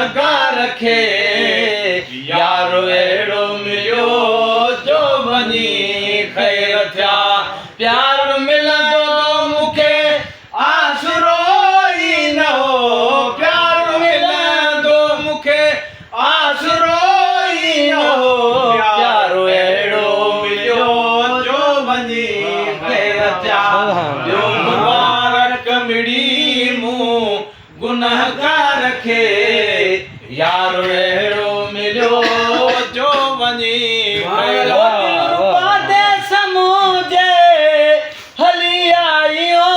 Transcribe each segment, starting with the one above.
गुनहगार खे यारो अहिड़ो मिलियो जो वञी ख़ैर थिया प्यार मिलंदो मूंखे आसरो ई न हो प्यार मिलंदो मूंखे आसरो ई न हो प्यारो अहिड़ो मिलियो जो वञी ख़ैर थिया ॿियो मुबारक मिड़ी मूं गुनहगार खे यारो अहिड़ो मिलियो जो वञी ख़ैर समूजे हली आयो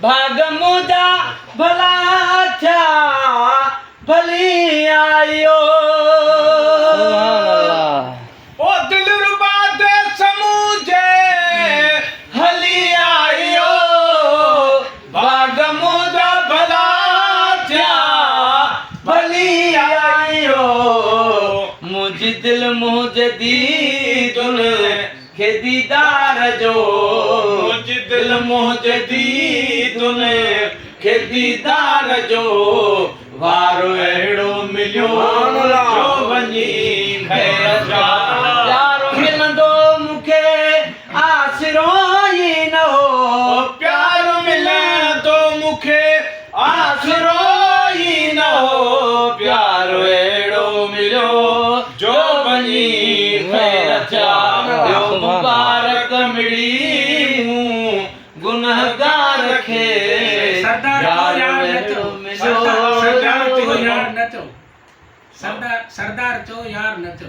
भाग मुंहिंजा भला थिया भली आयो ओ दिलरुबा दे समूजे हली आयो भाग मुंहिंजा भला थिया भली आयो मुंहिंजी दिल मुंहिंजे दीदुन खे दीदार जो मुंहिंजी दिल मुंहिंजे दीदुन खे दीदार जो वारो अहिड़ो मिलियो जो वञी ख़ैर थिया प्यारो मिलंदो मूंखे आसरो ई न हो प्यारो मिलंदो मूंखे आसरो ई न हो प्यारो अहिड़ो मिलियो जो वञी ख़ैर थिया ॿियो मुबारक मिड़ी मूं गुनहगार खे सरदार चो यार न चो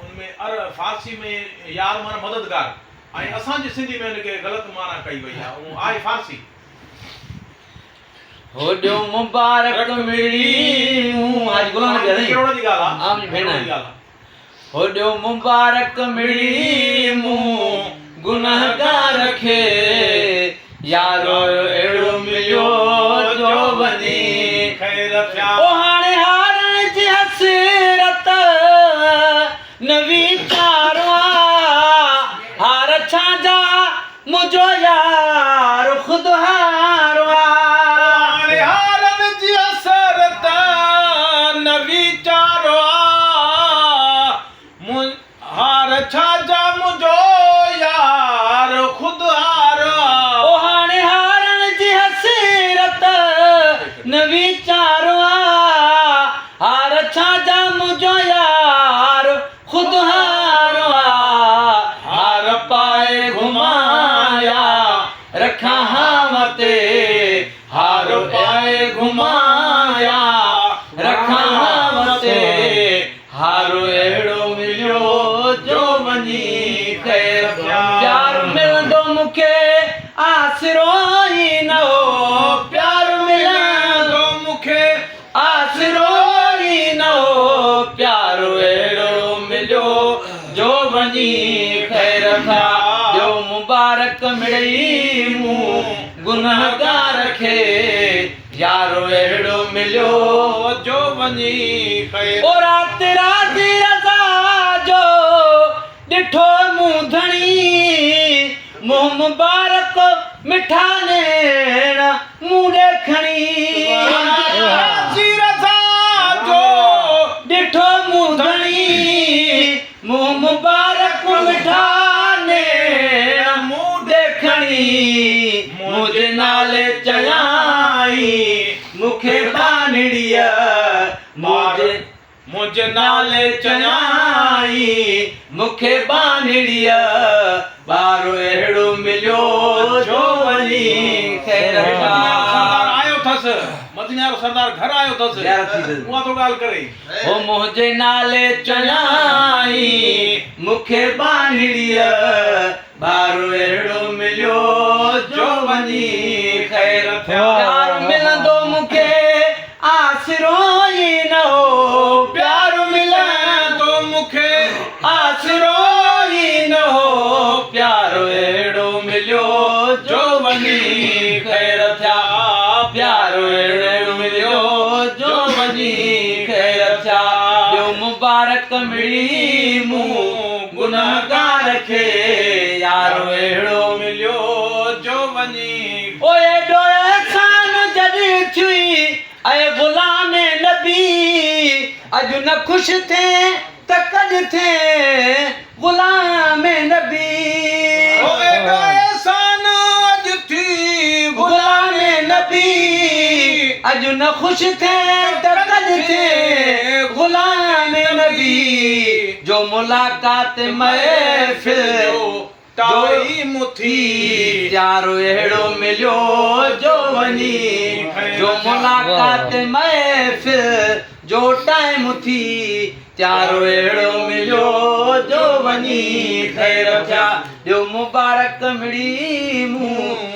उनमें फारसी में यार माना मददगार ऐं असांजी सिंधी में उनखे ग़लति माना कई वई आहे ऐं आहे फारसी होॾो मुबारक मिड़ी मूं आज गुलाम जी करोड़ जी ॻाल्हि आहे आम जी भेण होॾो मुबारक मिड़ी मूं गुनहगार खे यारो अहिड़ो मिलियो जो वञी ख़ैर थिया ओ हाणे हारण जी हसरत न वीचारो हार छांजा मुंहिंजो यार ख़ुदि हारो हाणे हारन जी हसरत न वीचारो हार छांजा मुंहिंजो यार ख़ुदि हारो ओ हाणे हारण जी हसरत न वीचारो हार छांजा मुंहिंजो यार ख़ुदि हारो हार पाए घुमाया रखां हावते हार पाए घुमाया रखां हावते हारो अहिड़ो मिलियो जो वञी ख़ैर थिया प्यार मिलंदो मूंखे आसरो ई न हो प्यार मिलंदो मूंखे आसरो ई न हो प्यारो अहिड़ो मिलियो जो वञी ख़ैर थिया ॿियो मुबारक मिड़ी मूं गुनहगार खे यारो अहिड़ो मिलियो जो वञी ख़ैर ओ राति राति रज़ा जो ॾिठो मूं धणी मुंहुं मुबारक मिठा नेण मूं ॾेखणी रज़ा जो ॾिठो मूं धणी मुंहुं मुबारक मिठा नेण मूं ॾेखणी मुंहिंजे नाले चयाई मूंखे बानड़ीअ मुंहिंजे नाले चयाई मूंखे बानड़ीअ ॿारो अहिड़ो मिलियो जो वञी ख़ैर थिया आयो अथसि मदनी वारो सरदार घर आयो अथसि उहा थो ॻाल्हि करे ओ मुंहिंजे नाले चयाई मूंखे बानड़ीअ ॿारो अहिड़ो मिलियो जो वञी ख़ैर थिया प्यार मिलंदो मूंखे आसरो ई न हो प्यार मिलंदो मूंखे आसरो ई न हो प्यारो अहिड़ो मिलियो जो वञी ख़ैर थिया प्यारो अहिड़ो मिलियो जो वञी ख़ैर थिया ॿियो मुबारक मिड़ी मूं गुनहगार खे यारो अहिड़ो मिलियो जो वञी ओए डोए खान जॾहिं थी ऐं गुलाम नबी अॼु न ख़ुशि थे त कॾ थे गुलाम नबी ओ एॾो एहसान अॼु थी गुलाम नबी अॼु न ख़ुशि थे त कॾ थे गुलाम नबी जो मुलाक़ात महफ़िल टाइम थी यारो अहिड़ो मिलियो जो वञी जो मुलाक़ात महफ़िल जो टाइम थी यारो अहिड़ो मिलियो जो वञी ख़ैर थिया ॿियो मुबारक मिड़ी मूं